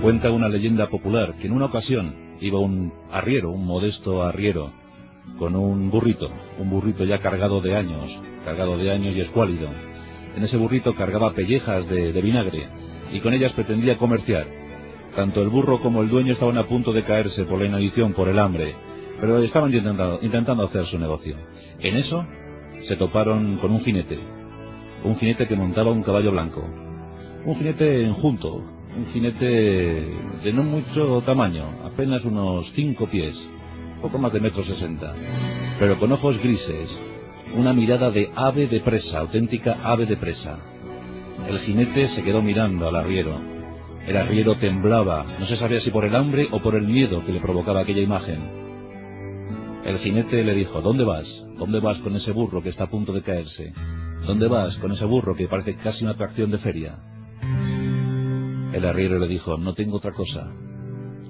Cuenta una leyenda popular que en una ocasión iba un arriero, un modesto arriero, con un burrito ya cargado de años y escuálido. En ese burrito cargaba pellejas de vinagre y con ellas pretendía comerciar. Tanto el burro como el dueño estaban a punto de caerse por la inanición, por el hambre, pero estaban intentando hacer su negocio. En eso se toparon con un jinete que montaba un caballo blanco, un jinete enjunto, un jinete de no mucho tamaño, apenas unos 5 pies, poco más de 1,60 m, pero con ojos grises, una mirada de ave de presa, auténtica ave de presa. El jinete se quedó mirando al arriero. El arriero temblaba, no se sabía si por el hambre o por el miedo que le provocaba aquella imagen. El jinete le dijo: ¿Dónde vas? ¿Dónde vas con ese burro que está a punto de caerse? ¿Dónde vas con ese burro que parece casi una atracción de feria? El arriero le dijo: no tengo otra cosa.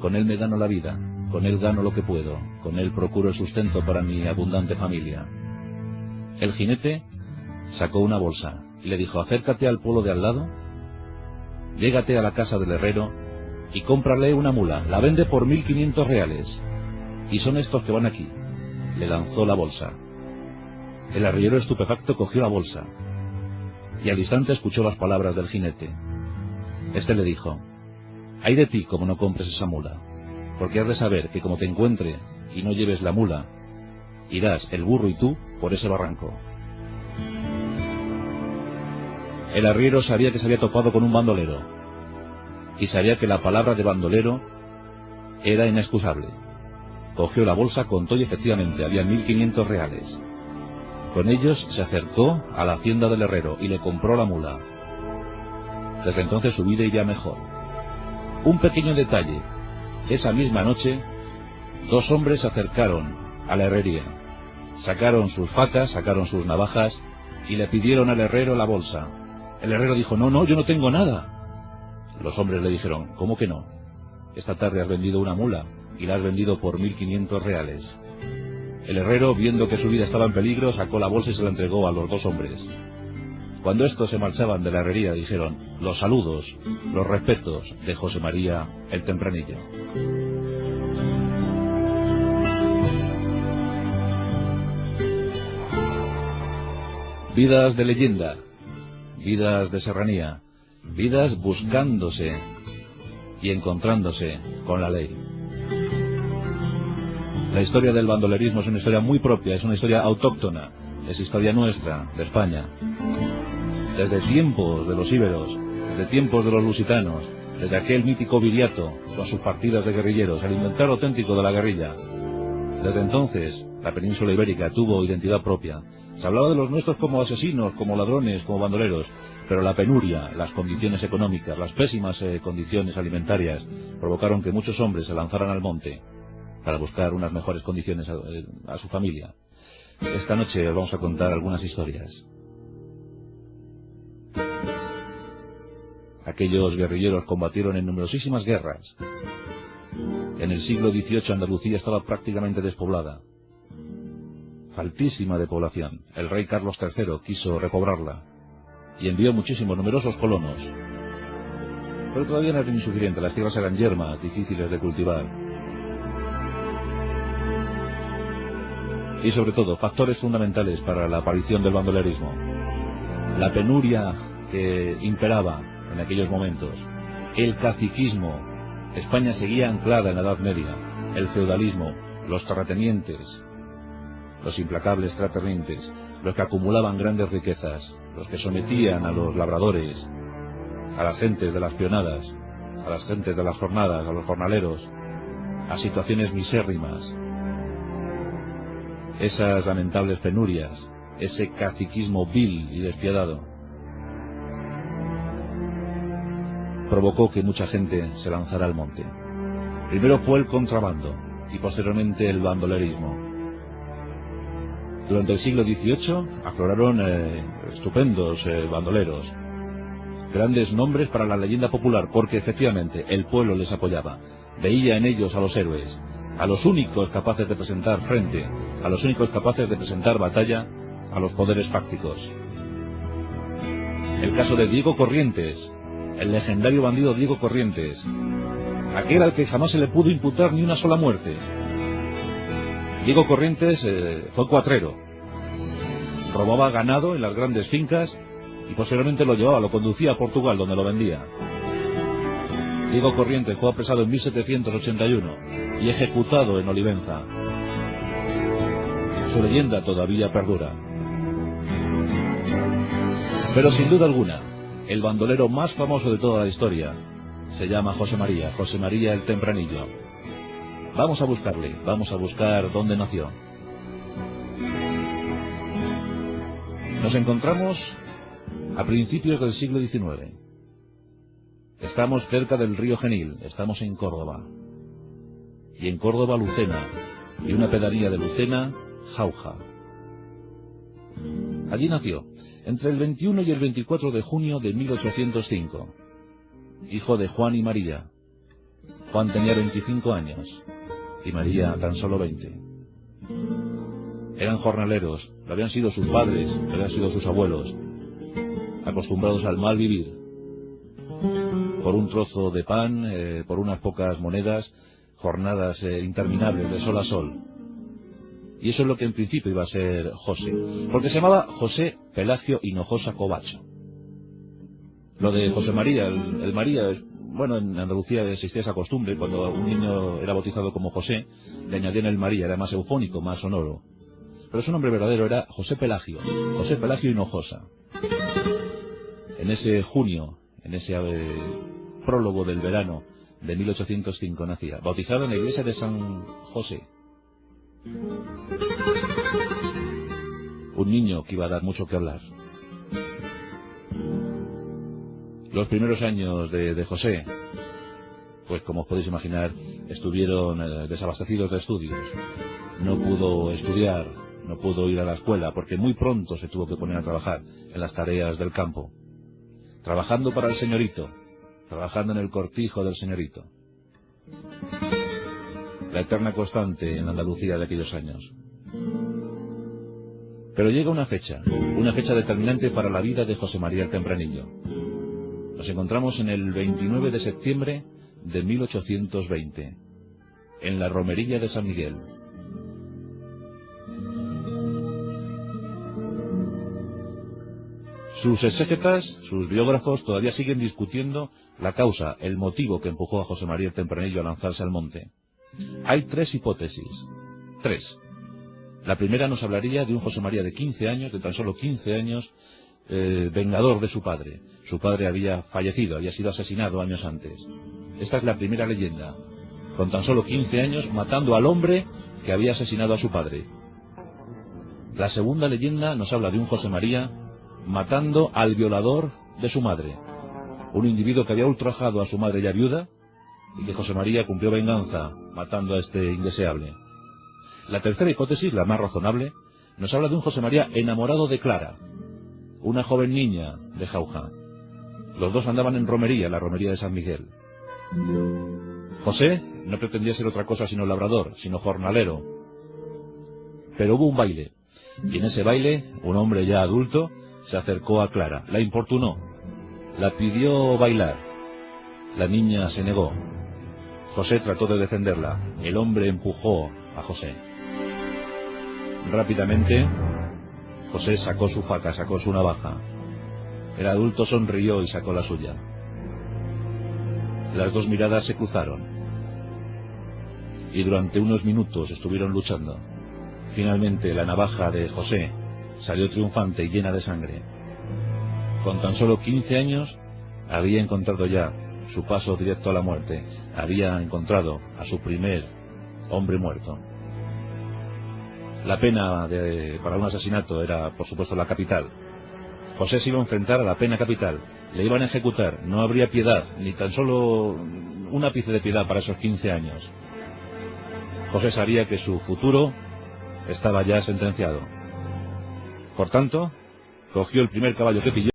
Con él me gano la vida, con él gano lo que puedo, con él procuro el sustento para mi abundante familia. El jinete sacó una bolsa y le dijo: acércate al pueblo de al lado, llégate a la casa del herrero y cómprale una mula, la vende por 1.500 reales. Y son estos que van aquí. Le lanzó la bolsa. El arriero, estupefacto, cogió la bolsa y al instante escuchó las palabras del jinete. Este le dijo: ay de ti como no compres esa mula, porque has de saber que como te encuentre y no lleves la mula, irás el burro y tú por ese barranco. El arriero sabía que se había topado con un bandolero y sabía que la palabra de bandolero era inexcusable. Cogió la bolsa, contó y efectivamente había 1.500 reales. Con ellos se acercó a la hacienda del herrero y le compró la mula. Desde entonces su vida iría mejor. Un pequeño detalle: esa misma noche 2 hombres se acercaron a la herrería, sacaron sus facas, sacaron sus navajas y le pidieron al herrero la bolsa. El herrero dijo: no, yo no tengo nada. Los hombres le dijeron: ¿cómo que no? Esta tarde has vendido una mula y la has vendido por 1.500 reales. El herrero, viendo que su vida estaba en peligro, sacó la bolsa y se la entregó a los 2 hombres. Cuando estos se marchaban de la herrería, dijeron: los saludos, los respetos de José María el Tempranillo. Vidas de leyenda, vidas de serranía, vidas buscándose y encontrándose con la ley. La historia del bandolerismo es una historia muy propia, es una historia autóctona, es historia nuestra, de España. Desde tiempos de los íberos, desde tiempos de los lusitanos, desde aquel mítico Viriato con sus partidas de guerrilleros, el inventor auténtico de la guerrilla. Desde entonces, la península ibérica tuvo identidad propia. Se hablaba de los nuestros como asesinos, como ladrones, como bandoleros, pero la penuria, las condiciones económicas, las pésimas condiciones alimentarias provocaron que muchos hombres se lanzaran al monte para buscar unas mejores condiciones a su familia. Esta noche os vamos a contar algunas historias. Aquellos guerrilleros combatieron en numerosísimas guerras. En el siglo XVIII Andalucía estaba prácticamente despoblada, faltísima de población. El rey Carlos III quiso recobrarla y envió numerosos colonos, pero todavía no era insuficiente. Las tierras eran yermas, difíciles de cultivar, y sobre todo factores fundamentales para la aparición del bandolerismo: la penuria que imperaba en aquellos momentos, el caciquismo. España seguía anclada en la Edad Media, el feudalismo, los terratenientes, los implacables terratenientes, los que acumulaban grandes riquezas, los que sometían a los labradores, a las gentes de las pionadas, a las gentes de las jornadas, a los jornaleros, a situaciones misérrimas. Esas lamentables penurias, ese caciquismo vil y despiadado, provocó que mucha gente se lanzara al monte. Primero fue el contrabando y posteriormente el bandolerismo. Durante el siglo XVIII afloraron estupendos bandoleros, grandes nombres para la leyenda popular, porque efectivamente el pueblo les apoyaba, veía en ellos a los héroes, a los únicos capaces de presentar frente, a los únicos capaces de presentar batalla a los poderes fácticos. El caso de Diego Corrientes, el legendario bandido Diego Corrientes, aquel al que jamás se le pudo imputar ni una sola muerte. Diego Corrientes fue cuatrero, robaba ganado en las grandes fincas y posteriormente lo llevaba, lo conducía a Portugal, donde lo vendía. Diego Corrientes fue apresado en 1781 y ejecutado en Olivenza. Su leyenda todavía perdura. Pero sin duda alguna, el bandolero más famoso de toda la historia se llama José María el Tempranillo. Vamos a buscarle, vamos a buscar dónde nació. Nos encontramos a principios del siglo XIX. Estamos cerca del río Genil, estamos en Córdoba. Y en Córdoba, Lucena, y una pedanía de Lucena, Jauja. Allí nació, entre el 21 y el 24 de junio de 1805, hijo de Juan y María. Juan tenía 25 años y María tan solo 20. Eran jornaleros, lo habían sido sus padres, lo habían sido sus abuelos, acostumbrados al mal vivir. Por un trozo de pan, por unas pocas monedas, jornadas interminables de sol a sol. Y eso es lo que en principio iba a ser José, porque se llamaba José Pelagio Hinojosa Covacho. Lo de José María, el María, bueno, en Andalucía existía esa costumbre, cuando un niño era bautizado como José, le añadían el María, era más eufónico, más sonoro. Pero su nombre verdadero era José Pelagio Hinojosa. En ese junio, en ese prólogo del verano de 1805 nacía, bautizado en la iglesia de San José. Un niño que iba a dar mucho que hablar. Los primeros años de José, pues como os podéis imaginar, estuvieron desabastecidos de estudios. No pudo estudiar, no pudo ir a la escuela, porque muy pronto se tuvo que poner a trabajar en las tareas del campo, trabajando para el señorito, trabajando en el cortijo del señorito. La eterna constante en Andalucía de aquellos años. Pero llega una fecha determinante para la vida de José María el Tempranillo. Nos encontramos en el 29 de septiembre de 1820, en la romería de San Miguel. Sus exégetas, sus biógrafos, todavía siguen discutiendo la causa, el motivo que empujó a José María el Tempranillo a lanzarse al monte. Hay tres hipótesis. Tres. La primera nos hablaría de un José María de 15 años, de tan solo 15 años, vengador de su padre. Su padre había fallecido, había sido asesinado años antes. Esta es la primera leyenda. Con tan solo 15 años, matando al hombre que había asesinado a su padre. La segunda leyenda nos habla de un José María matando al violador de su madre. Un individuo que había ultrajado a su madre ya viuda, y que José María cumplió venganza matando a este indeseable. La tercera hipótesis, la más razonable, nos habla de un José María enamorado de Clara, una joven niña de Jauja. Los dos andaban en romería, la romería de San Miguel. José no pretendía ser otra cosa sino labrador, sino jornalero. Pero hubo un baile, y en ese baile, un hombre ya adulto se acercó a Clara, la importunó, la pidió bailar. La niña se negó. José trató de defenderla. El hombre empujó a José. Rápidamente, José sacó su faca, sacó su navaja. El adulto sonrió y sacó la suya. Las dos miradas se cruzaron. Y durante unos minutos estuvieron luchando. Finalmente, la navaja de José salió triunfante y llena de sangre. Con tan solo 15 años, había encontrado ya su paso directo a la muerte. Había encontrado a su primer hombre muerto. La pena para un asesinato era, por supuesto, la capital. José se iba a enfrentar a la pena capital. Le iban a ejecutar. No habría piedad, ni tan solo un ápice de piedad para esos 15 años. José sabía que su futuro estaba ya sentenciado. Por tanto, cogió el primer caballo que pilló